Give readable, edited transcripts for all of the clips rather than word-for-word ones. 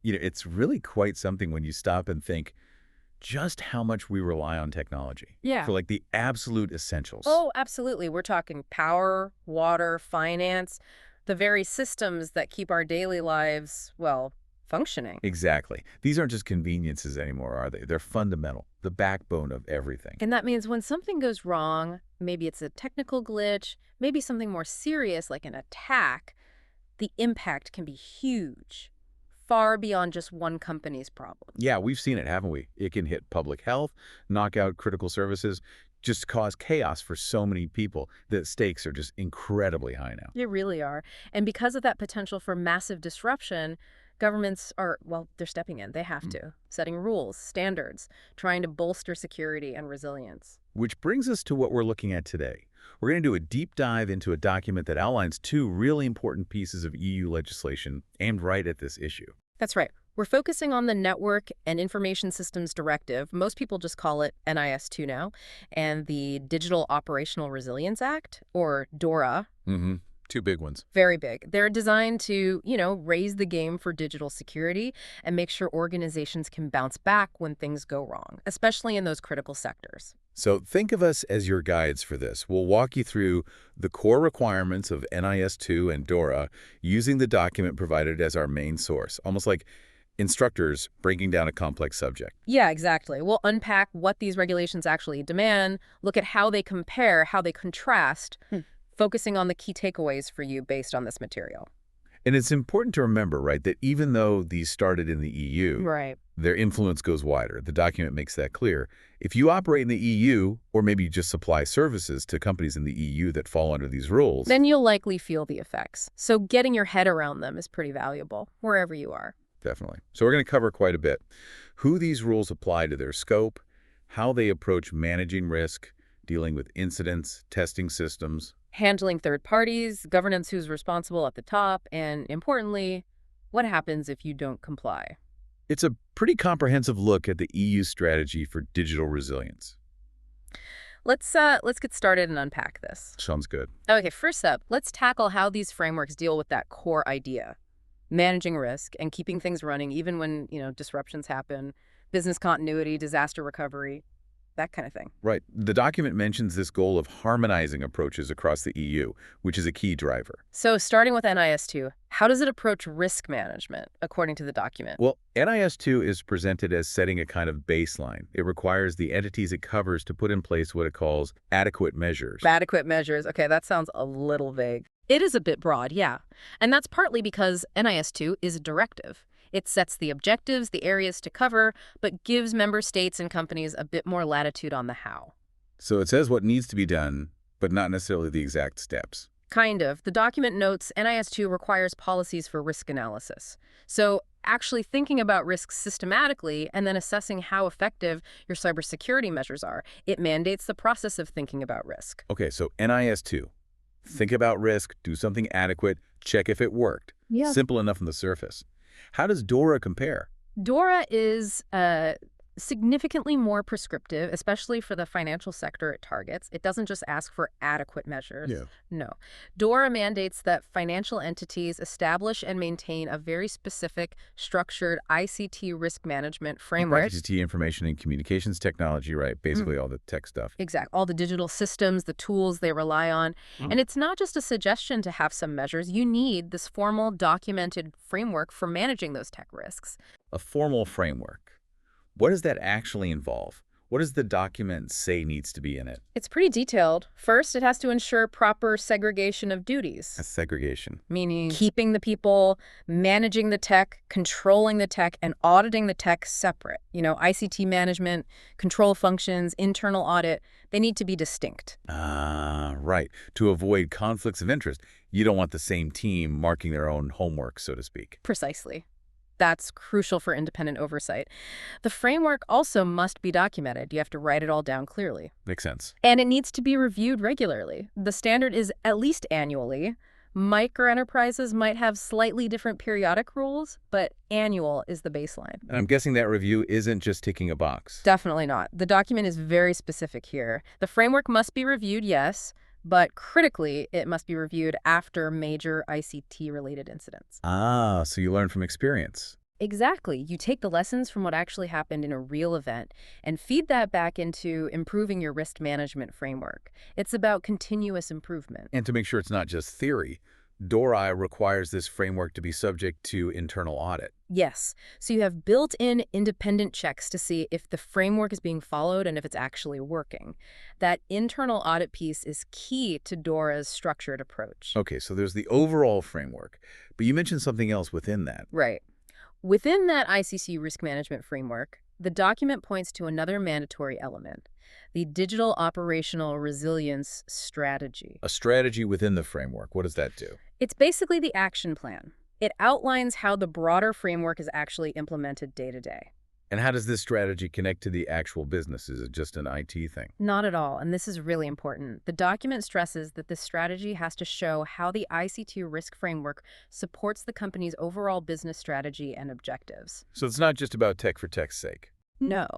It's really quite something when you stop and think just how much we rely on technology Yeah. for like the absolute essentials. Oh, absolutely. We're talking power, water, finance, the very systems that keep our daily lives, well, functioning. Exactly. These aren't just conveniences anymore, are they? They're fundamental, the backbone of everything. And that means when something goes wrong, maybe it's a technical glitch, maybe something more serious like an attack, the impact can be huge, far beyond just one company's problem. Yeah, we've seen it, haven't we? It can hit public health, knock out critical services, just cause chaos for so many people. The stakes are just incredibly high now. They really are. And because of that potential for massive disruption, governments are, well, they're stepping in. They have to, setting rules, standards, trying to bolster security and resilience. Which brings us to what we're looking at today. We're going to do a deep dive into a document that outlines two really important pieces of EU legislation aimed right at this issue. That's right. We're focusing on the Network and Information Systems Directive. Most people just call it NIS2 now, and the Digital Operational Resilience Act, or DORA. Mm-hmm. Two big ones. Very big. They're designed to, raise the game for digital security and make sure organizations can bounce back when things go wrong, especially in those critical sectors. So think of us as your guides for this. We'll walk you through the core requirements of NIS2 and DORA using the document provided as our main source, almost like instructors breaking down a complex subject. Yeah, exactly. We'll unpack what these regulations actually demand, look at how they compare, how they contrast, focusing on the key takeaways for you based on this material. And it's important to remember, right, that even though these started in the EU, Right. their influence goes wider. The document makes that clear. If you operate in the EU, or maybe you just supply services to companies in the EU that fall under these rules, Then you'll likely feel the effects. So getting your head around them is pretty valuable, wherever you are. definitely. So we're going to cover quite a bit. Who these rules apply to their scope, how they approach managing risk, dealing with incidents, testing systems. Handling third parties, governance who's responsible at the top, and importantly, what happens if you don't comply. It's a pretty comprehensive look at the EU strategy for digital resilience. Let's get started and unpack this. Sounds good. Okay, first up, let's tackle how these frameworks deal with that core idea. Managing risk and keeping things running even when, disruptions happen, business continuity, disaster recovery, that kind of thing. Right. The document mentions this goal of harmonizing approaches across the EU, which is a key driver. So starting with NIS2, how does it approach risk management, according to the document? Well, NIS2 is presented as setting a kind of baseline. It requires the entities it covers to put in place what it calls adequate measures. Adequate measures. Okay, that sounds a little vague. It is a bit broad, yeah. And that's partly because NIS2 is a directive. It sets the objectives, the areas to cover, but gives member states and companies a bit more latitude on the how. So it says what needs to be done, but not necessarily the exact steps. Kind of. The document notes NIS2 requires policies for risk analysis. So actually thinking about risks systematically and then assessing how effective your cybersecurity measures are. It mandates the process of thinking about risk. Okay, so NIS2. Think about risk, do something adequate, check if it worked. Yeah. Simple enough on the surface. How does DORA compare? DORA is significantly more prescriptive, especially for the financial sector it targets. It doesn't just ask for adequate measures. Yeah. No. DORA mandates that financial entities establish and maintain a very specific, structured ICT risk management framework. ICT, information and communications technology, right? Basically all the tech stuff. Exactly. All the digital systems, the tools they rely on. And it's not just a suggestion to have some measures. You need this formal, documented framework for managing those tech risks. A formal framework. What does that actually involve? What does the document say needs to be in it? It's pretty detailed. First, it has to ensure proper segregation of duties. A segregation. Meaning keeping the people, managing the tech, controlling the tech, and auditing the tech separate. ICT management, control functions, internal audit, they need to be distinct. Ah, right. To avoid conflicts of interest. You don't want the same team marking their own homework, so to speak. Precisely. That's crucial for independent oversight. The framework also must be documented. You have to write it all down clearly. Makes sense. And it needs to be reviewed regularly. The standard is at least annually. Microenterprises might have slightly different periodic rules, but annual is the baseline. And I'm guessing that review isn't just ticking a box. Definitely not. The document is very specific here. The framework must be reviewed, yes, but critically, it must be reviewed after major ICT-related incidents. Ah, so you learn from experience. Exactly. You take the lessons from what actually happened in a real event and feed that back into improving your risk management framework. It's about continuous improvement. And to make sure it's not just theory, DORA requires this framework to be subject to internal audit. Yes. So you have built-in independent checks to see if the framework is being followed and if it's actually working. That internal audit piece is key to DORA's structured approach. Okay, so there's the overall framework, but you mentioned something else within that. Right. Within that ICC risk management framework, the document points to another mandatory element, the Digital Operational Resilience Strategy. A strategy within the framework, what does that do? It's basically the action plan. It outlines how the broader framework is actually implemented day to day. And how does this strategy connect to the actual business? Is it just an IT thing? Not at all, and this is really important. The document stresses that this strategy has to show how the ICT risk framework supports the company's overall business strategy and objectives. So it's not just about tech for tech's sake. No.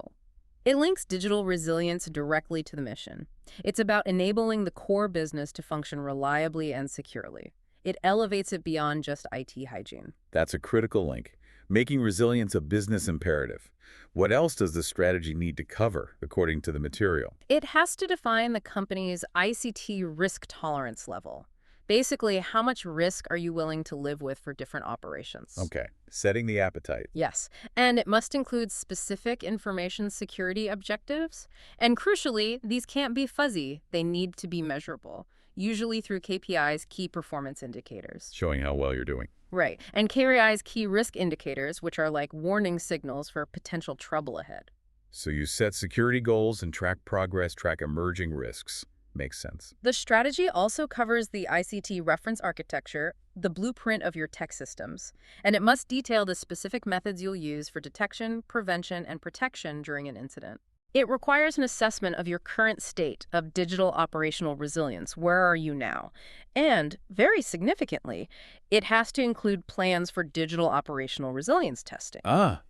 It links digital resilience directly to the mission. It's about enabling the core business to function reliably and securely. It elevates it beyond just IT hygiene. That's a critical link, making resilience a business imperative. What else does the strategy need to cover, according to the material? It has to define the company's ICT risk tolerance level. Basically, how much risk are you willing to live with for different operations? Okay, setting the appetite. Yes, and it must include specific information security objectives. And crucially, these can't be fuzzy. They need to be measurable, usually through KPIs, key performance indicators. Showing how well you're doing. Right, and KPIs, key risk indicators, which are like warning signals for potential trouble ahead. So you set security goals and track progress, track emerging risks. Makes sense. The strategy also covers the ICT reference architecture, the blueprint of your tech systems, and it must detail the specific methods you'll use for detection, prevention, and protection during an incident. It requires an assessment of your current state of digital operational resilience. Where are you now? And, very significantly, it has to include plans for digital operational resilience testing.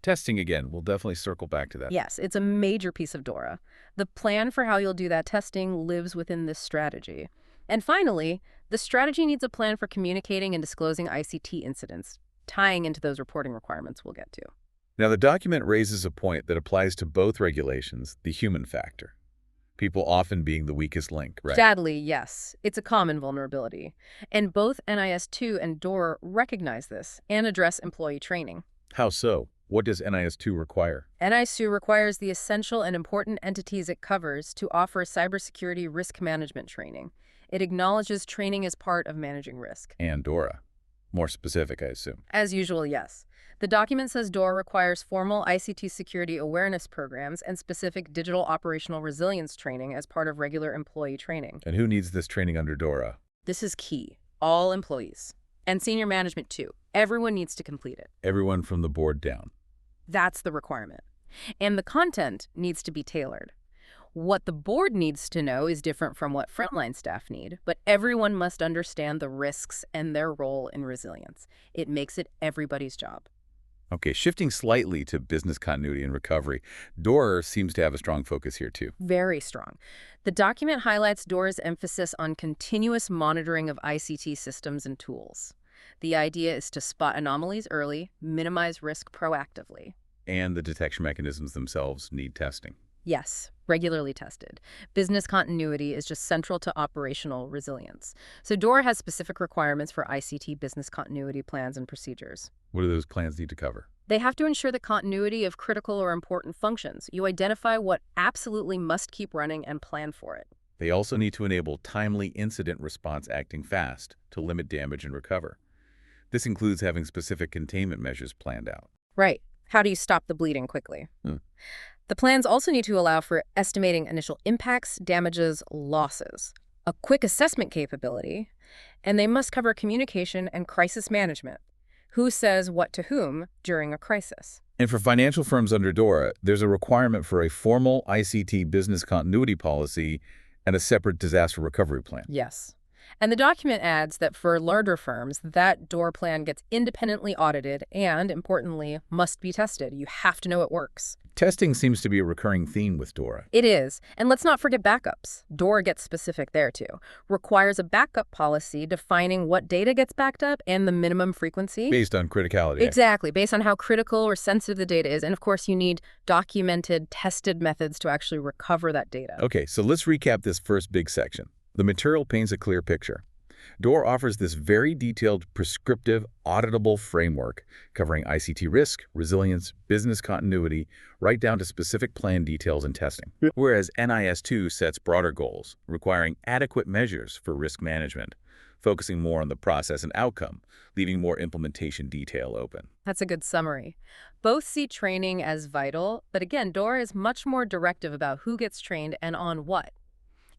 Testing again. We'll definitely circle back to that. Yes, it's a major piece of DORA. The plan for how you'll do that testing lives within this strategy. And finally, the strategy needs a plan for communicating and disclosing ICT incidents, tying into those reporting requirements we'll get to. Now, the document raises a point that applies to both regulations, the human factor. People often being the weakest link, right? Sadly, yes. It's a common vulnerability. And both NIS2 and DORA recognize this and address employee training. How so? What does NIS2 require? NIS2 requires the essential and important entities it covers to offer cybersecurity risk management training. It acknowledges training as part of managing risk. And DORA. More specific, I assume. As usual, yes. The document says DORA requires formal ICT security awareness programs and specific digital operational resilience training as part of regular employee training. And who needs this training under DORA? This is key. All employees. And senior management, too. Everyone needs to complete it. Everyone from the board down. That's the requirement. And the content needs to be tailored. What the board needs to know is different from what frontline staff need, but everyone must understand the risks and their role in resilience. It makes it everybody's job. Okay, shifting slightly to business continuity and recovery, DORA seems to have a strong focus here too. Very strong. The document highlights DORA's emphasis on continuous monitoring of ICT systems and tools. The idea is to spot anomalies early, minimize risk proactively. And the detection mechanisms themselves need testing. Yes, regularly tested. Business continuity is just central to operational resilience. So DORA has specific requirements for ICT business continuity plans and procedures. What do those plans need to cover? They have to ensure the continuity of critical or important functions. You identify what absolutely must keep running and plan for it. They also need to enable timely incident response, acting fast to limit damage and recover. This includes having specific containment measures planned out. Right. How do you stop the bleeding quickly? The plans also need to allow for estimating initial impacts, damages, losses, a quick assessment capability, and they must cover communication and crisis management. Who says what to whom during a crisis? And for financial firms under DORA, there's a requirement for a formal ICT business continuity policy and a separate disaster recovery plan. Yes. And the document adds that for larger firms, that DORA plan gets independently audited and, importantly, must be tested. You have to know it works. Testing seems to be a recurring theme with DORA. It is. And let's not forget backups. DORA gets specific there, too. Requires a backup policy defining what data gets backed up and the minimum frequency. Based on criticality. Exactly, based on how critical or sensitive the data is. And, of course, you need documented, tested methods to actually recover that data. Okay, so let's recap this first big section. The material paints a clear picture. DORA offers this very detailed, prescriptive, auditable framework covering ICT risk, resilience, business continuity, right down to specific plan details and testing. Whereas NIS2 sets broader goals, requiring adequate measures for risk management, focusing more on the process and outcome, leaving more implementation detail open. That's a good summary. Both see training as vital, but again, DORA is much more directive about who gets trained and on what.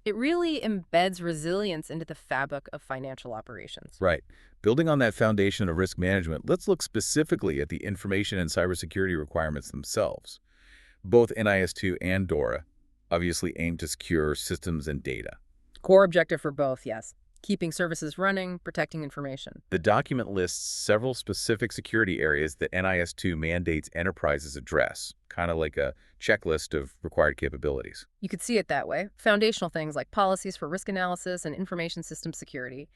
It really embeds resilience into the fabric of financial operations. Right. Building on that foundation of risk management, let's look specifically at the information and cybersecurity requirements themselves. Both NIS2 and DORA obviously aim to secure systems and data. Core objective for both, yes. Keeping services running, protecting information. The document lists several specific security areas that NIS2 mandates enterprises address, kind of like a checklist of required capabilities. You could see it that way. Foundational things like policies for risk analysis and information system security,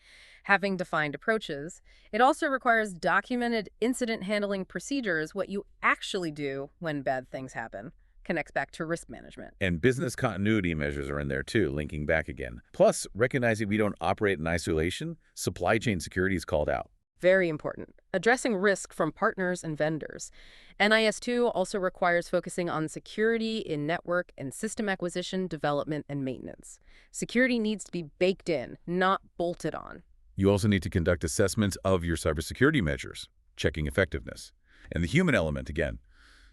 having defined approaches. It also requires documented incident handling procedures, what you actually do when bad things happen. Connects back to risk management. And business continuity measures are in there too, linking back again. Plus, recognizing we don't operate in isolation, supply chain security is called out. Very important. Addressing risk from partners and vendors. NIS2 also requires focusing on security in network and system acquisition, development, and maintenance. Security needs to be baked in, not bolted on. You also need to conduct assessments of your cybersecurity measures, checking effectiveness. And the human element, again.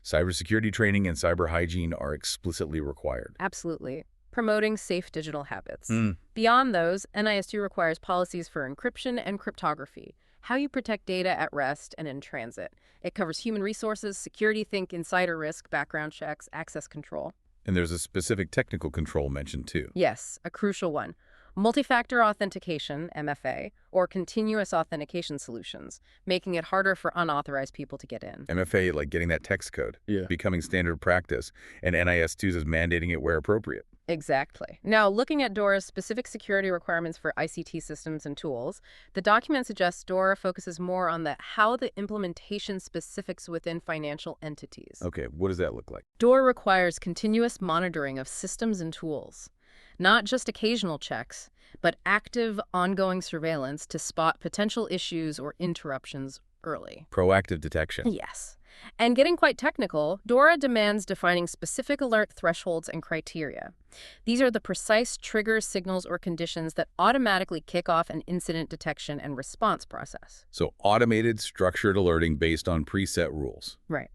Cybersecurity training and cyber hygiene are explicitly required. Absolutely. Promoting safe digital habits. Beyond those, NIS2 requires policies for encryption and cryptography, how you protect data at rest and in transit. It covers human resources, security, think insider risk, background checks, access control. And there's a specific technical control mentioned too. Yes, a crucial one. Multi-factor authentication, MFA, or continuous authentication solutions, making it harder for unauthorized people to get in. MFA, like getting that text code, becoming standard practice, and NIS2 is mandating it where appropriate. Exactly. Now, looking at DORA's specific security requirements for ICT systems and tools, the document suggests DORA focuses more on how the implementation specifics within financial entities. Okay, what does that look like? DORA requires continuous monitoring of systems and tools. Not just occasional checks, but active, ongoing surveillance to spot potential issues or interruptions early. Proactive detection. Yes. And getting quite technical, DORA demands defining specific alert thresholds and criteria. These are the precise triggers, signals, or conditions that automatically kick off an incident detection and response process. So automated, structured alerting based on preset rules. Right.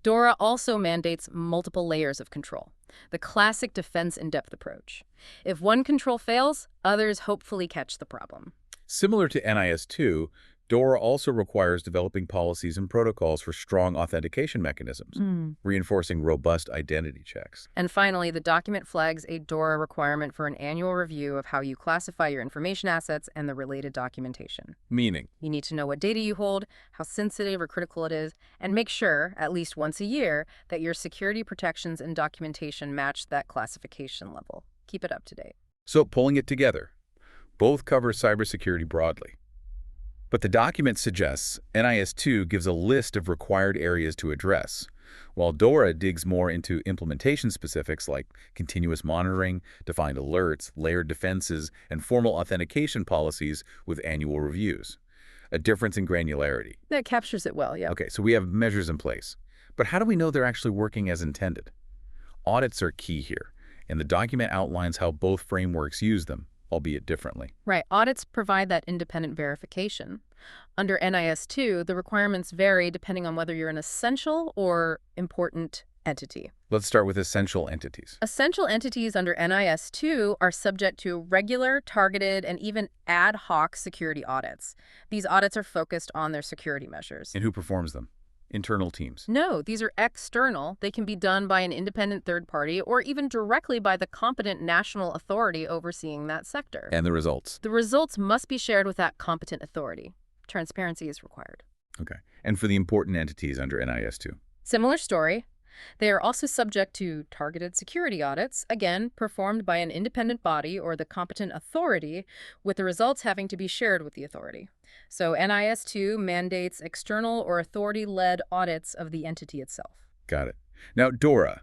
DORA also mandates multiple layers of control, the classic defense in-depth approach. If one control fails, others hopefully catch the problem. Similar to NIS2, DORA also requires developing policies and protocols for strong authentication mechanisms, reinforcing robust identity checks. And finally, the document flags a DORA requirement for an annual review of how you classify your information assets and the related documentation. Meaning? You need to know what data you hold, how sensitive or critical it is, and make sure, at least once a year, that your security protections and documentation match that classification level. Keep it up to date. So, pulling it together, both cover cybersecurity broadly. But the document suggests NIS2 gives a list of required areas to address, while DORA digs more into implementation specifics like continuous monitoring, defined alerts, layered defenses, and formal authentication policies with annual reviews. A difference in granularity. That captures it well, yeah. Okay, so we have measures in place. But how do we know they're actually working as intended? Audits are key here, and the document outlines how both frameworks use them, albeit differently. Right. Audits provide that independent verification. Under NIS2, the requirements vary depending on whether you're an essential or important entity. Let's start with essential entities. Essential entities under NIS2 are subject to regular, targeted, and even ad hoc security audits. These audits are focused on their security measures. And who performs them? internal teams. No, these are external. They can be done by an independent third party or even directly by the competent national authority overseeing that sector. And the results. The results must be shared with that competent authority. Transparency is required. Okay. And for the important entities under NIS2? Similar story. They are also subject to targeted security audits, again, performed by an independent body or the competent authority, with the results having to be shared with the authority. So NIS2 mandates external or authority-led audits of the entity itself. Got it. Now, DORA.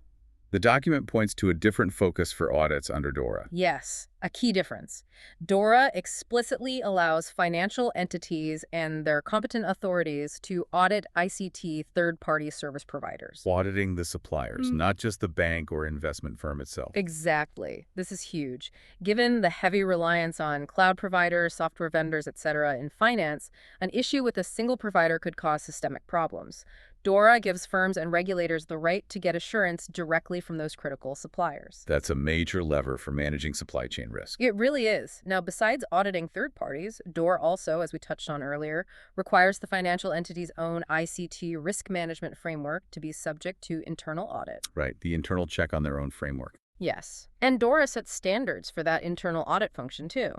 The document points to a different focus for audits under DORA. Yes, a key difference. DORA explicitly allows financial entities and their competent authorities to audit ICT third-party service providers. Auditing the suppliers, not just the bank or investment firm itself. Exactly. This is huge. Given the heavy reliance on cloud providers, software vendors, etc. in finance, an issue with a single provider could cause systemic problems. DORA gives firms and regulators the right to get assurance directly from those critical suppliers. That's a major lever for managing supply chain risk. It really is. Now, besides auditing third parties, DORA also, as we touched on earlier, requires the financial entity's own ICT risk management framework to be subject to internal audit. Right, the internal check on their own framework. Yes. And DORA sets standards for that internal audit function, too.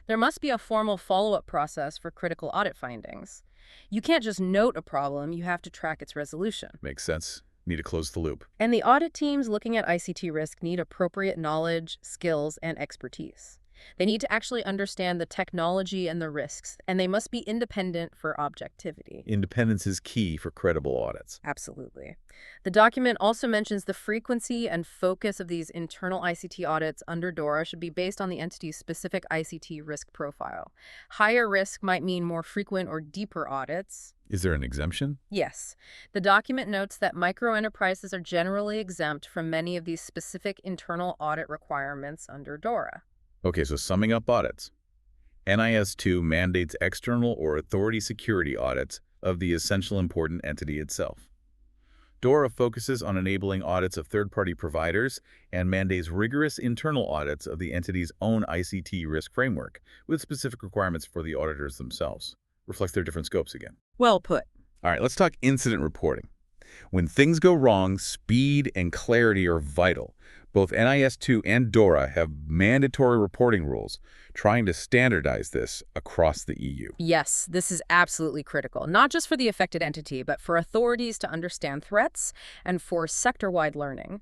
There must be a formal follow-up process for critical audit findings. You can't just note a problem, you have to track its resolution. Makes sense. Need to close the loop. And the audit teams looking at ICT risk need appropriate knowledge, skills, and expertise. They need to actually understand the technology and the risks, and they must be independent for objectivity. Independence is key for credible audits. Absolutely. The document also mentions the frequency and focus of these internal ICT audits under DORA should be based on the entity's specific ICT risk profile. Higher risk might mean more frequent or deeper audits. Is there an exemption? Yes. The document notes that microenterprises are generally exempt from many of these specific internal audit requirements under DORA. Okay, so summing up audits. NIS2 mandates external or authority security audits of the essential important entity itself. DORA focuses on enabling audits of third-party providers and mandates rigorous internal audits of the entity's own ICT risk framework with specific requirements for the auditors themselves. Reflects their different scopes again. Well put. All right, let's talk incident reporting. When things go wrong, speed and clarity are vital. Both NIS2 and DORA have mandatory reporting rules, trying to standardize this across the EU. Yes, this is absolutely critical, not just for the affected entity, but for authorities to understand threats and for sector-wide learning.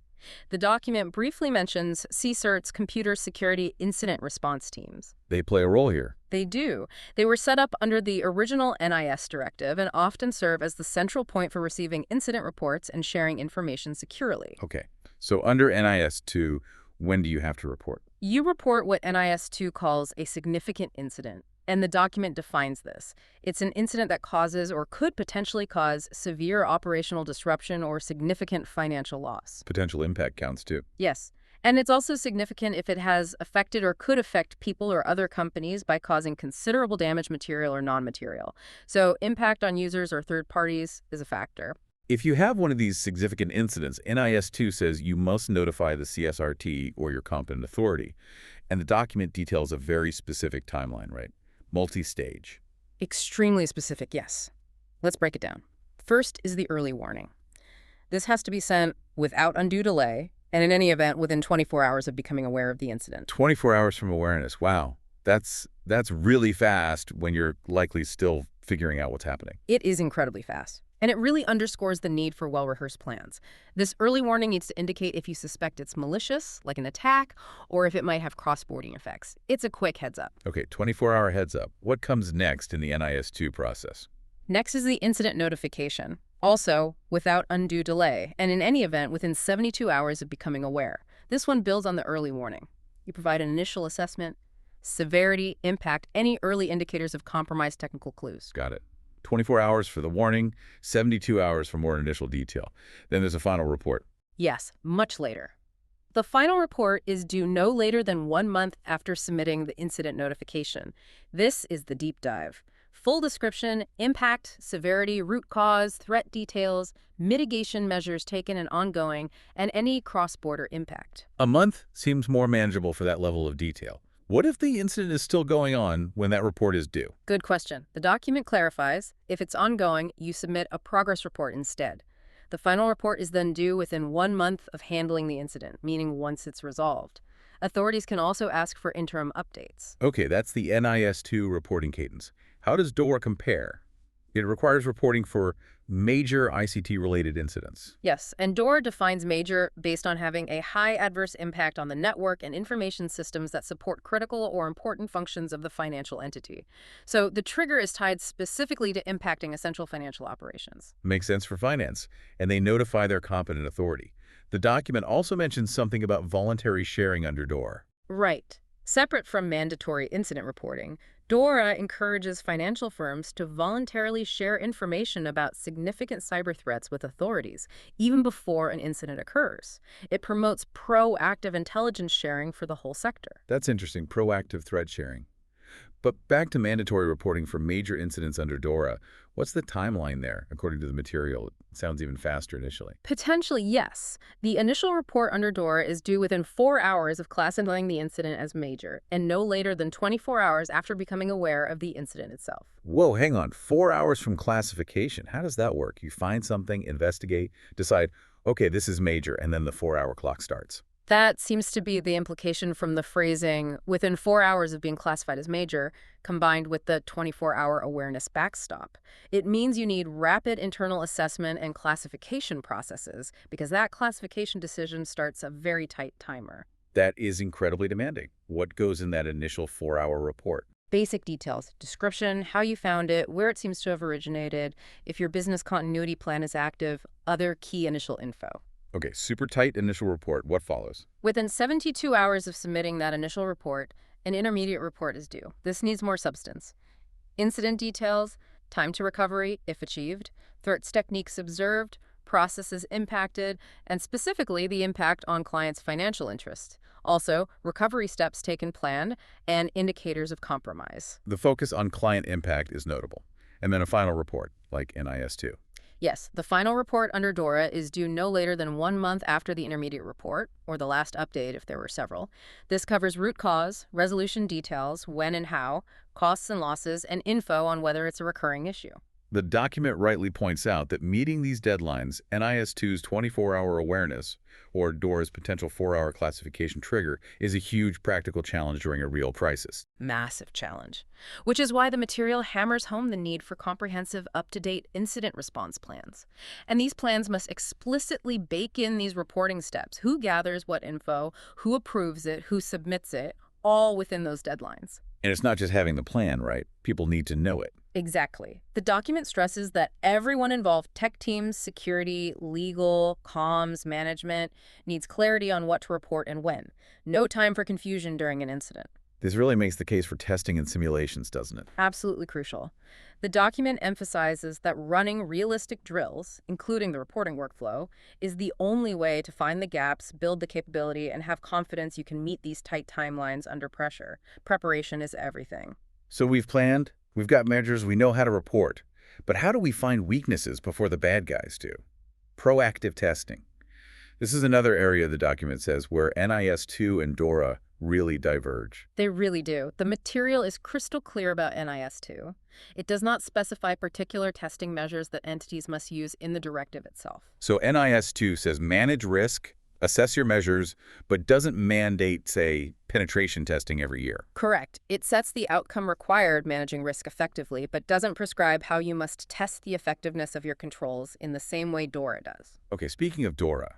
The document briefly mentions CSIRT's computer security incident response teams. They play a role here. They do. They were set up under the original NIS directive and often serve as the central point for receiving incident reports and sharing information securely. Okay, so under NIS2, when do you have to report? You report what NIS2 calls a significant incident, and the document defines this. It's an incident that causes or could potentially cause severe operational disruption or significant financial loss. Potential impact counts too. Yes. And it's also significant if it has affected or could affect people or other companies by causing considerable damage, material or non-material. So impact on users or third parties is a factor. If you have one of these significant incidents, NIS2 says you must notify the CSRT or your competent authority. And the document details a very specific timeline, right? Multi-stage. Extremely specific, yes. Let's break it down. First is the early warning. This has to be sent without undue delay, and in any event, within 24 hours of becoming aware of the incident. 24 hours from awareness. Wow. That's really fast when you're likely still figuring out what's happening. It is incredibly fast. And it really underscores the need for well-rehearsed plans. This early warning needs to indicate if you suspect it's malicious, like an attack, or if it might have cross-boarding effects. It's a quick heads up. Okay, 24-hour heads up. What comes next in the NIS2 process? Next is the incident notification. Also, without undue delay, and in any event, within 72 hours of becoming aware. This one builds on the early warning. You provide an initial assessment, severity, impact, any early indicators of compromised technical clues. Got it. 24 hours for the warning, 72 hours for more initial detail. Then there's a final report. Yes, much later. The final report is due no later than 1 month after submitting the incident notification. This is the deep dive. Full description, impact, severity, root cause, threat details, mitigation measures taken and ongoing, and any cross-border impact. A month seems more manageable for that level of detail. What if the incident is still going on when that report is due? Good question. The document clarifies, if it's ongoing, you submit a progress report instead. The final report is then due within 1 month of handling the incident, meaning once it's resolved. Authorities can also ask for interim updates. Okay, that's the NIS2 reporting cadence. How does DORA compare? It requires reporting for major ICT-related incidents. Yes, and DORA defines major based on having a high adverse impact on the network and information systems that support critical or important functions of the financial entity. So the trigger is tied specifically to impacting essential financial operations. Makes sense for finance, and they notify their competent authority. The document also mentions something about voluntary sharing under DORA. Right. Separate from mandatory incident reporting, DORA encourages financial firms to voluntarily share information about significant cyber threats with authorities, even before an incident occurs. It promotes proactive intelligence sharing for the whole sector. That's interesting, proactive threat sharing. But back to mandatory reporting for major incidents under DORA, what's the timeline there, according to the material? It sounds even faster initially. Potentially, yes. The initial report under DORA is due within 4 hours of classifying the incident as major, and no later than 24 hours after becoming aware of the incident itself. Whoa, hang on, 4 hours from classification. How does that work? You find something, investigate, decide, okay, this is major, and then the 4-hour clock starts. That seems to be the implication from the phrasing within 4 hours of being classified as major, combined with the 24-hour awareness backstop. It means you need rapid internal assessment and classification processes because that classification decision starts a very tight timer. That is incredibly demanding. What goes in that initial 4-hour report? Basic details: description, how you found it, where it seems to have originated, if your business continuity plan is active, other key initial info. Okay, super tight initial report. What follows? Within 72 hours of submitting that initial report, an intermediate report is due. This needs more substance. Incident details, time to recovery, if achieved, threats techniques observed, processes impacted, and specifically the impact on clients' financial interests. Also, recovery steps taken planned and indicators of compromise. The focus on client impact is notable. And then a final report, like NIS2. Yes, the final report under DORA is due no later than 1 month after the intermediate report, or the last update if there were several. This covers root cause, resolution details, when and how, costs and losses, and info on whether it's a recurring issue. The document rightly points out that meeting these deadlines, NIS2's 24-hour awareness, or DORA's potential 4-hour classification trigger, is a huge practical challenge during a real crisis. Massive challenge. Which is why the material hammers home the need for comprehensive, up-to-date incident response plans. And these plans must explicitly bake in these reporting steps: who gathers what info, who approves it, who submits it, all within those deadlines. And it's not just having the plan, right? People need to know it. Exactly. The document stresses that everyone involved, tech teams, security, legal, comms, management, needs clarity on what to report and when. No time for confusion during an incident. This really makes the case for testing and simulations, doesn't it? Absolutely crucial. The document emphasizes that running realistic drills, including the reporting workflow, is the only way to find the gaps, build the capability, and have confidence you can meet these tight timelines under pressure. Preparation is everything. So we've planned, we've got measures, we know how to report. But how do we find weaknesses before the bad guys do? Proactive testing. This is another area the document says where NIS2 and DORA really diverge. They really do. The material is crystal clear about NIS2. It does not specify particular testing measures that entities must use in the directive itself. So NIS2 says manage risk, assess your measures, but doesn't mandate, say, penetration testing every year. Correct. It sets the outcome required managing risk effectively, but doesn't prescribe how you must test the effectiveness of your controls in the same way DORA does. Okay, speaking of DORA,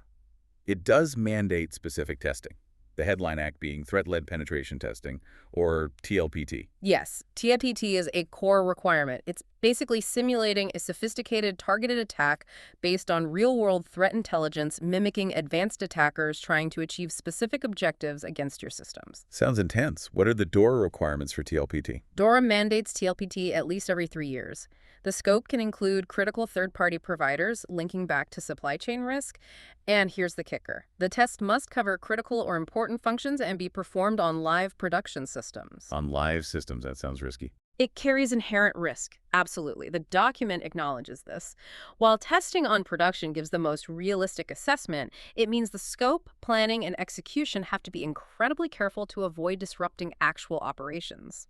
it does mandate specific testing. The headline act being threat-led penetration testing, or TLPT. Yes, TLPT is a core requirement. It's basically simulating a sophisticated targeted attack based on real-world threat intelligence, mimicking advanced attackers trying to achieve specific objectives against your systems. Sounds intense. What are the DORA requirements for TLPT? DORA mandates TLPT at least every 3 years. The scope can include critical third-party providers linking back to supply chain risk. And here's the kicker. The test must cover critical or important functions and be performed on live production systems. On live systems, that sounds risky. It carries inherent risk. Absolutely. The document acknowledges this. While testing on production gives the most realistic assessment, it means the scope, planning, and execution have to be incredibly careful to avoid disrupting actual operations.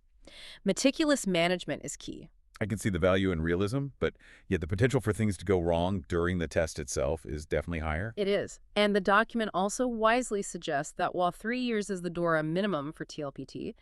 Meticulous management is key. I can see the value in realism, but yet the potential for things to go wrong during the test itself is definitely higher. It is. And the document also wisely suggests that while 3 years is the DORA minimum for TLPT,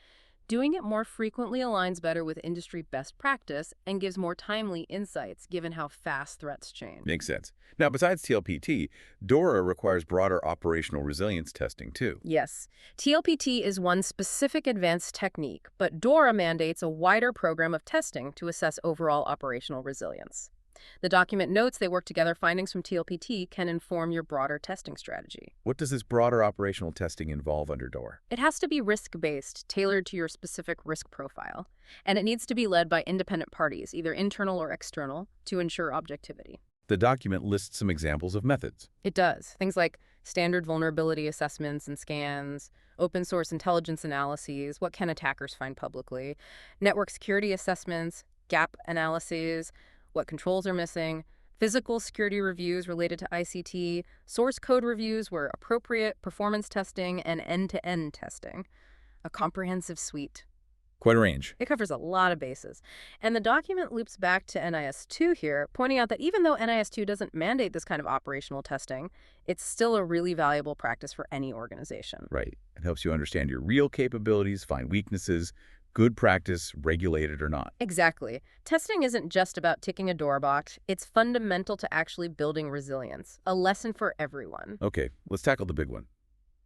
doing it more frequently aligns better with industry best practice and gives more timely insights given how fast threats change. Makes sense. Now, besides TLPT, DORA requires broader operational resilience testing, too. Yes, TLPT is one specific advanced technique, but DORA mandates a wider program of testing to assess overall operational resilience. The document notes they work together. Findings from TLPT can inform your broader testing strategy. What does this broader operational testing involve under DORA? It has to be risk-based, tailored to your specific risk profile, and it needs to be led by independent parties, either internal or external, to ensure objectivity. The document lists some examples of methods. It does. Things like standard vulnerability assessments and scans, open source intelligence analyses, what can attackers find publicly, network security assessments, gap analyses, what controls are missing, physical security reviews related to ICT, source code reviews where appropriate, performance testing, and end-to-end testing. A comprehensive suite. Quite a range. It covers a lot of bases. And the document loops back to NIS2 here, pointing out that even though NIS2 doesn't mandate this kind of operational testing, it's still a really valuable practice for any organization. Right. It helps you understand your real capabilities, find weaknesses, good practice, regulated or not. Exactly. Testing isn't just about ticking a DORA box. It's fundamental to actually building resilience, a lesson for everyone. Okay, let's tackle the big one.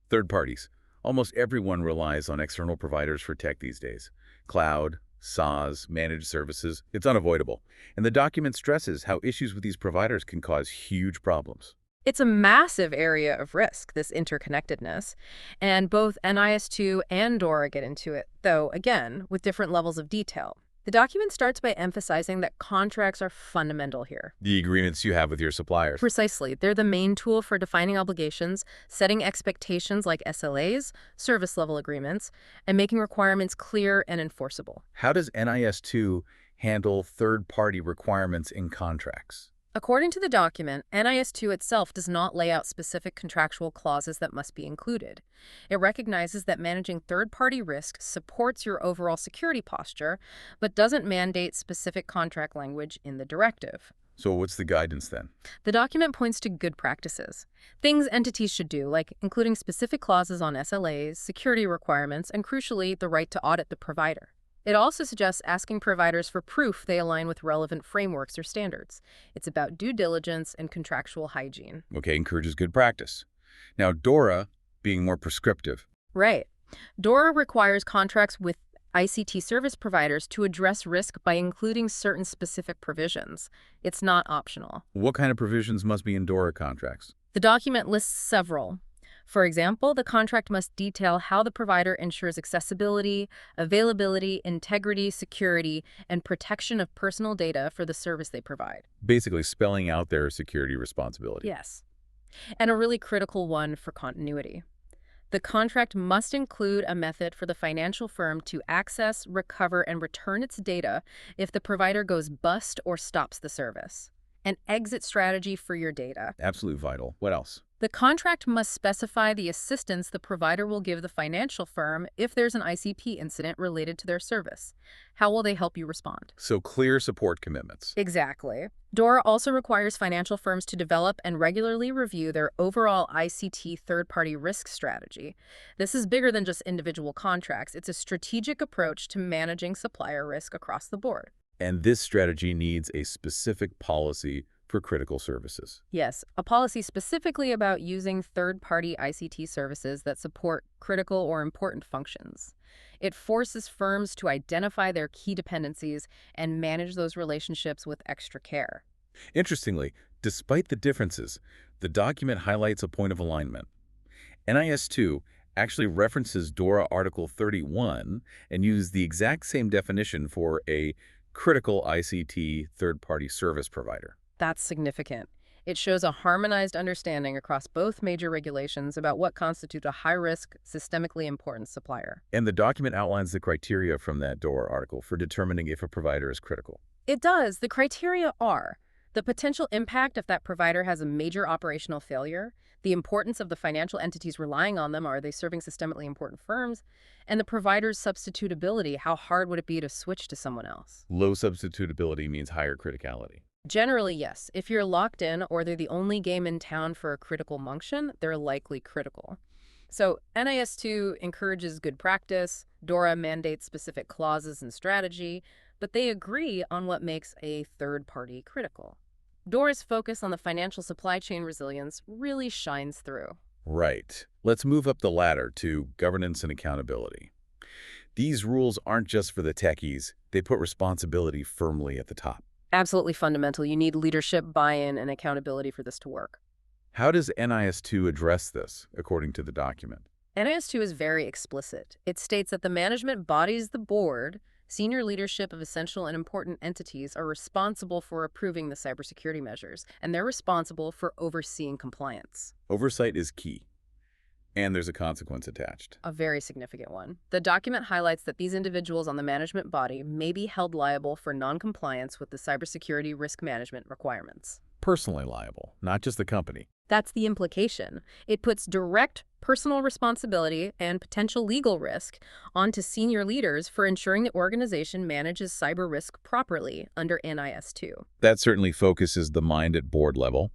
Third parties. Almost everyone relies on external providers for tech these days. Cloud, SaaS, managed services, it's unavoidable. And the document stresses how issues with these providers can cause huge problems. It's a massive area of risk, this interconnectedness, and both NIS2 and DORA get into it, though, again, with different levels of detail. The document starts by emphasizing that contracts are fundamental here. The agreements you have with your suppliers. Precisely. They're the main tool for defining obligations, setting expectations like SLAs, service level agreements, and making requirements clear and enforceable. How does NIS2 handle third-party requirements in contracts? According to the document, NIS2 itself does not lay out specific contractual clauses that must be included. It recognizes that managing third-party risk supports your overall security posture, but doesn't mandate specific contract language in the directive. So what's the guidance then? The document points to good practices, things entities should do, like including specific clauses on SLAs, security requirements, and crucially, the right to audit the provider. It also suggests asking providers for proof they align with relevant frameworks or standards. It's about due diligence and contractual hygiene. Okay, encourages good practice. Now, DORA being more prescriptive. Right. DORA requires contracts with ICT service providers to address risk by including certain specific provisions. It's not optional. What kind of provisions must be in DORA contracts? The document lists several. For example, the contract must detail how the provider ensures accessibility, availability, integrity, security, and protection of personal data for the service they provide. Basically spelling out their security responsibility. Yes. And a really critical one for continuity. The contract must include a method for the financial firm to access, recover, and return its data if the provider goes bust or stops the service. An exit strategy for your data. Absolutely vital. What else? The contract must specify the assistance the provider will give the financial firm if there's an ICP incident related to their service. How will they help you respond? So clear support commitments. Exactly. DORA also requires financial firms to develop and regularly review their overall ICT third-party risk strategy. This is bigger than just individual contracts. It's a strategic approach to managing supplier risk across the board. And this strategy needs a specific policy for critical services. Yes, a policy specifically about using third-party ICT services that support critical or important functions. It forces firms to identify their key dependencies and manage those relationships with extra care. Interestingly, despite the differences, the document highlights a point of alignment. NIS2 actually references DORA Article 31 and uses the exact same definition for a critical ICT third-party service provider. That's significant. It shows a harmonized understanding across both major regulations about what constitutes a high-risk, systemically important supplier. And the document outlines the criteria from that DORA article for determining if a provider is critical. It does. The criteria are the potential impact if that provider has a major operational failure, the importance of the financial entities relying on them, are they serving systemically important firms, and the provider's substitutability, how hard would it be to switch to someone else? Low substitutability means higher criticality. Generally, yes. If you're locked in or they're the only game in town for a critical function, they're likely critical. So NIS2 encourages good practice, DORA mandates specific clauses and strategy, but they agree on what makes a third party critical. DORA's focus on the financial supply chain resilience really shines through. Right. Let's move up the ladder to governance and accountability. These rules aren't just for the techies. They put responsibility firmly at the top. Absolutely fundamental. You need leadership, buy-in, and accountability for this to work. How does NIS2 address this, according to the document? NIS2 is very explicit. It states that the management bodies, the board, senior leadership of essential and important entities are responsible for approving the cybersecurity measures, and they're responsible for overseeing compliance. Oversight is key, and there's a consequence attached. A very significant one. The document highlights that these individuals on the management body may be held liable for noncompliance with the cybersecurity risk management requirements. Personally liable, not just the company. That's the implication. It puts direct personal responsibility and potential legal risk onto senior leaders for ensuring the organization manages cyber risk properly under NIS2. That certainly focuses the mind at board level.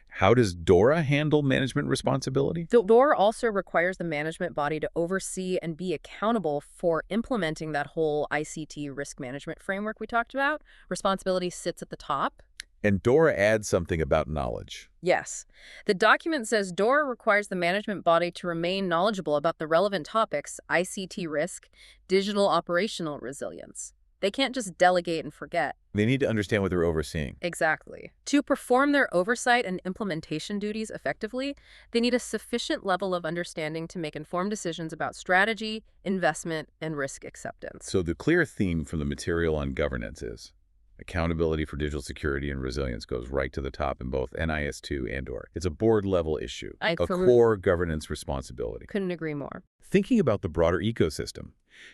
How does DORA handle management responsibility? The DORA also requires the management body to oversee and be accountable for implementing that whole ICT risk management framework we talked about. Responsibility sits at the top. And DORA adds something about knowledge. Yes. The document says DORA requires the management body to remain knowledgeable about the relevant topics, ICT risk, digital operational resilience. They can't just delegate and forget. They need to understand what they're overseeing. Exactly. To perform their oversight and implementation duties effectively, they need a sufficient level of understanding to make informed decisions about strategy, investment, and risk acceptance. So the clear theme from the material on governance is accountability for digital security and resilience goes right to the top in both NIS2 and DORA. It's a board-level issue, a core governance responsibility. Couldn't agree more. Thinking about the broader ecosystem,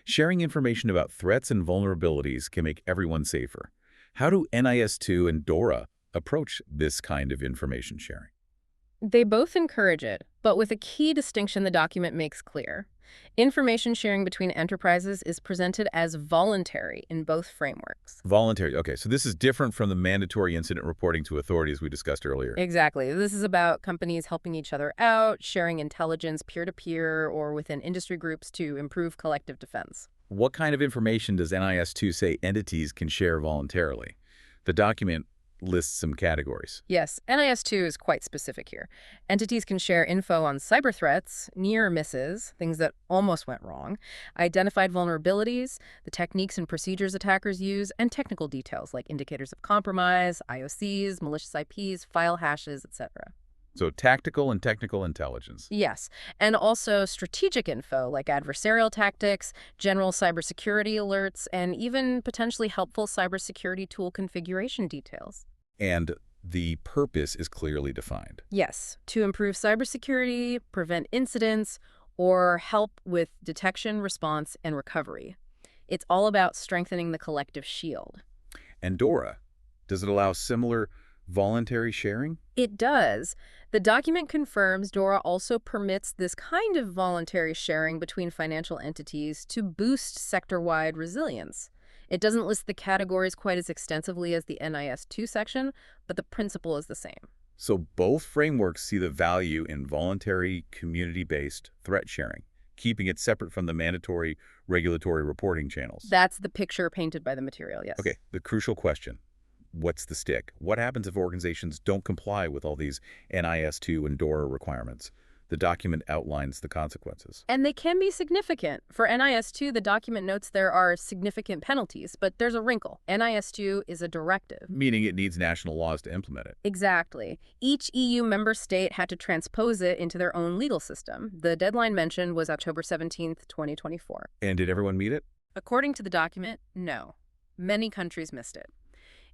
sharing information about threats and vulnerabilities can make everyone safer. How do NIS2 and DORA approach this kind of information sharing? They both encourage it, but with a key distinction the document makes clear. Information sharing between enterprises is presented as voluntary in both frameworks. Voluntary. Okay, so this is different from the mandatory incident reporting to authorities we discussed earlier. Exactly. This is about companies helping each other out, sharing intelligence peer-to-peer or within industry groups to improve collective defense. What kind of information does NIS2 say entities can share voluntarily? The document lists some categories. Yes, NIS2 is quite specific here. Entities can share info on cyber threats, near misses, things that almost went wrong, identified vulnerabilities, the techniques and procedures attackers use, and technical details like indicators of compromise, IOCs, malicious IPs, file hashes, etc. So tactical and technical intelligence. Yes, and also strategic info like adversarial tactics, general cybersecurity alerts, and even potentially helpful cybersecurity tool configuration details. And the purpose is clearly defined. Yes, to improve cybersecurity, prevent incidents, or help with detection, response, and recovery. It's all about strengthening the collective shield. And DORA, does it allow similar voluntary sharing? It does. The document confirms DORA also permits this kind of voluntary sharing between financial entities to boost sector-wide resilience. It doesn't list the categories quite as extensively as the NIS2 section, but the principle is the same. So both frameworks see the value in voluntary, community-based threat sharing, keeping it separate from the mandatory regulatory reporting channels. That's the picture painted by the material, yes. Okay, the crucial question. What's the stick? What happens if organizations don't comply with all these NIS2 and DORA requirements? The document outlines the consequences. And they can be significant. For NIS2, the document notes there are significant penalties, but there's a wrinkle. NIS2 is a directive. Meaning it needs national laws to implement it. Exactly. Each EU member state had to transpose it into their own legal system. The deadline mentioned was October 17th, 2024. And did everyone meet it? According to the document, no. Many countries missed it.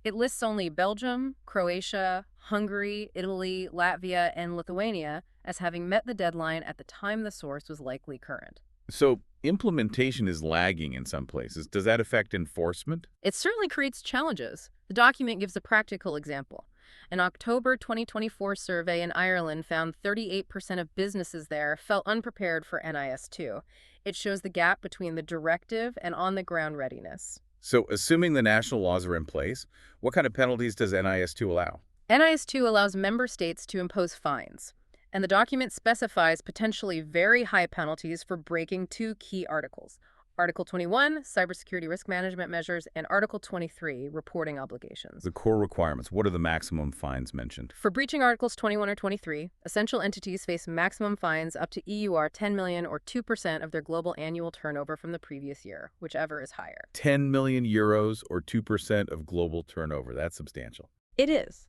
It lists only Belgium, Croatia, Hungary, Italy, Latvia, and Lithuania as having met the deadline at the time the source was likely current. So implementation is lagging in some places. Does that affect enforcement? It certainly creates challenges. The document gives a practical example. An October 2024 survey in Ireland found 38% of businesses there felt unprepared for NIS2. It shows the gap between the directive and on-the-ground readiness. So assuming the national laws are in place, what kind of penalties does NIS2 allow? NIS2 allows member states to impose fines, and the document specifies potentially very high penalties for breaking two key articles. Article 21, Cybersecurity Risk Management Measures, and Article 23, Reporting Obligations. The core requirements. What are the maximum fines mentioned? For breaching Articles 21 or 23, essential entities face maximum fines up to EUR 10 million or 2% of their global annual turnover from the previous year, whichever is higher. 10 million euros or 2% of global turnover. That's substantial. It is.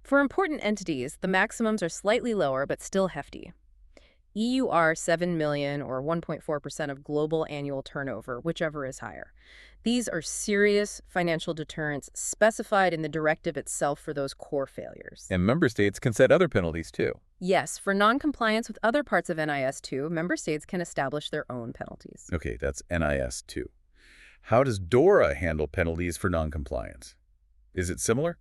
For important entities, the maximums are slightly lower but still hefty. EUR 7 million or 1.4% of global annual turnover, whichever is higher. These are serious financial deterrents specified in the directive itself for those core failures. And member states can set other penalties too. Yes, for non-compliance with other parts of NIS2, member states can establish their own penalties. Okay, that's NIS2. How does DORA handle penalties for non-compliance? Is it similar?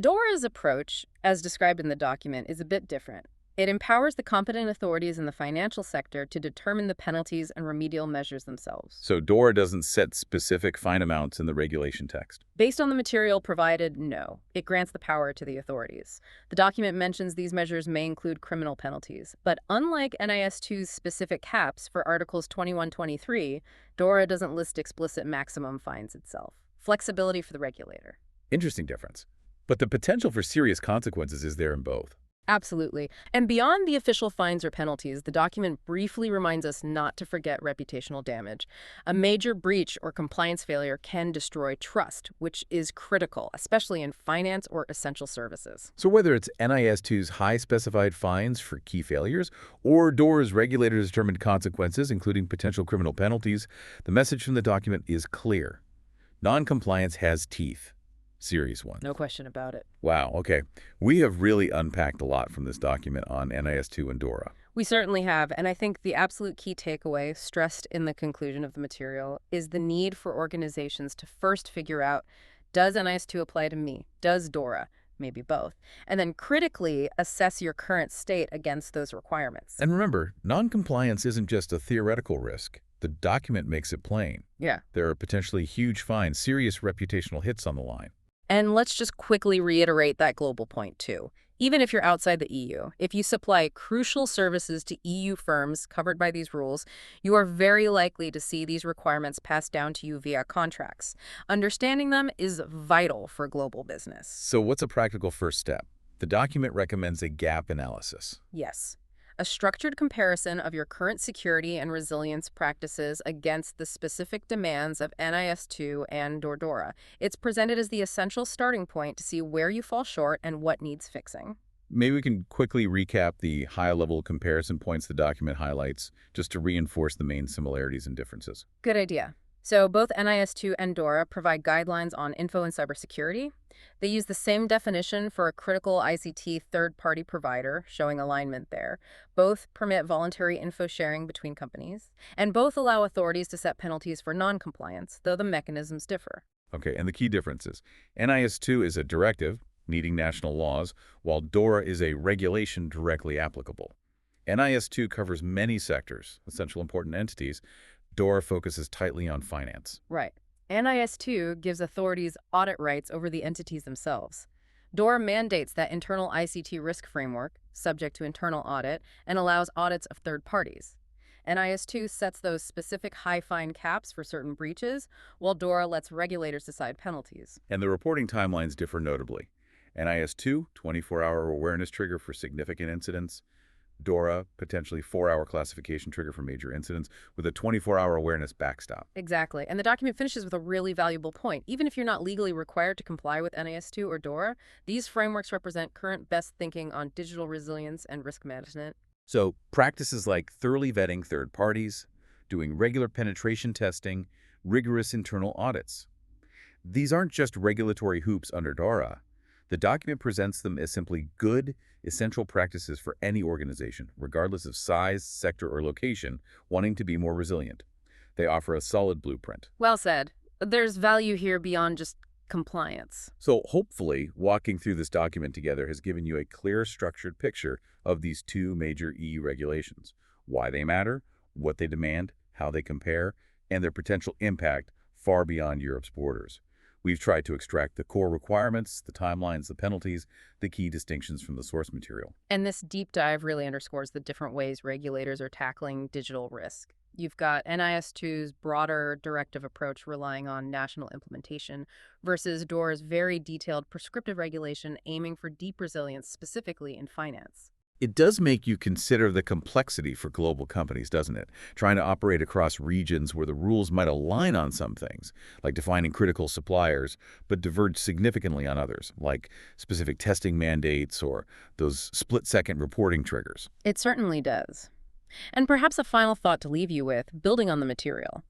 DORA's approach, as described in the document, is a bit different. It empowers the competent authorities in the financial sector to determine the penalties and remedial measures themselves. So DORA doesn't set specific fine amounts in the regulation text. Based on the material provided, no. It grants the power to the authorities. The document mentions these measures may include criminal penalties, but unlike NIS2's specific caps for Articles 21-23, DORA doesn't list explicit maximum fines itself. Flexibility for the regulator. Interesting difference. But the potential for serious consequences is there in both. Absolutely. And beyond the official fines or penalties, the document briefly reminds us not to forget reputational damage. A major breach or compliance failure can destroy trust, which is critical, especially in finance or essential services. So whether it's NIS2's high specified fines for key failures or DORA's regulator-determined consequences, including potential criminal penalties, the message from the document is clear. Non-compliance has teeth. Serious one. No question about it. Wow, okay. We have really unpacked a lot from this document on NIS2 and DORA. We certainly have, and I think the absolute key takeaway stressed in the conclusion of the material is the need for organizations to first figure out, does NIS2 apply to me? Does DORA? Maybe both. And then critically assess your current state against those requirements. And remember, non-compliance isn't just a theoretical risk. The document makes it plain. Yeah. There are potentially huge fines, serious reputational hits on the line. And let's just quickly reiterate that global point, too. Even if you're outside the EU, if you supply crucial services to EU firms covered by these rules, you are very likely to see these requirements passed down to you via contracts. Understanding them is vital for global business. So what's a practical first step? The document recommends a gap analysis. Yes. A structured comparison of your current security and resilience practices against the specific demands of NIS2 and DORA. It's presented as the essential starting point to see where you fall short and what needs fixing. Maybe we can quickly recap the high-level comparison points the document highlights, just to reinforce the main similarities and differences. Good idea. So both NIS2 and DORA provide guidelines on info and cybersecurity. They use the same definition for a critical ICT third-party provider, showing alignment there. Both permit voluntary info sharing between companies, and both allow authorities to set penalties for non-compliance, though the mechanisms differ. Okay, and the key differences. NIS2 is a directive, needing national laws, while DORA is a regulation directly applicable. NIS2 covers many sectors, essential important entities. DORA focuses tightly on finance. Right. NIS2 gives authorities audit rights over the entities themselves. DORA mandates that internal ICT risk framework, subject to internal audit, and allows audits of third parties. NIS2 sets those specific high fine caps for certain breaches, while DORA lets regulators decide penalties. And the reporting timelines differ notably. NIS2, 24-hour awareness trigger for significant incidents. DORA, potentially 4-hour classification trigger for major incidents, with a 24-hour awareness backstop. Exactly. And the document finishes with a really valuable point. Even if you're not legally required to comply with NIS2 or DORA, these frameworks represent current best thinking on digital resilience and risk management. So practices like thoroughly vetting third parties, doing regular penetration testing, rigorous internal audits. These aren't just regulatory hoops under DORA. The document presents them as simply good, essential practices for any organization, regardless of size, sector, or location, wanting to be more resilient. They offer a solid blueprint. Well said. There's value here beyond just compliance. So hopefully, walking through this document together has given you a clear, structured picture of these two major EU regulations, why they matter, what they demand, how they compare, and their potential impact far beyond Europe's borders. We've tried to extract the core requirements, the timelines, the penalties, the key distinctions from the source material. And this deep dive really underscores the different ways regulators are tackling digital risk. You've got NIS2's broader directive approach relying on national implementation versus DORA's very detailed prescriptive regulation aiming for deep resilience specifically in finance. It does make you consider the complexity for global companies, doesn't it? Trying to operate across regions where the rules might align on some things, like defining critical suppliers, but diverge significantly on others, like specific testing mandates or those split-second reporting triggers. It certainly does. And perhaps a final thought to leave you with, building on the material.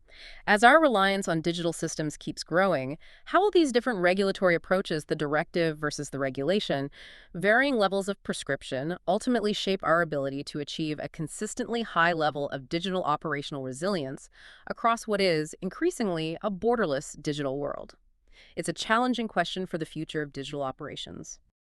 As our reliance on digital systems keeps growing, how will these different regulatory approaches, the directive versus the regulation, varying levels of prescription, ultimately shape our ability to achieve a consistently high level of digital operational resilience across what is, increasingly, a borderless digital world? It's a challenging question for the future of digital operations.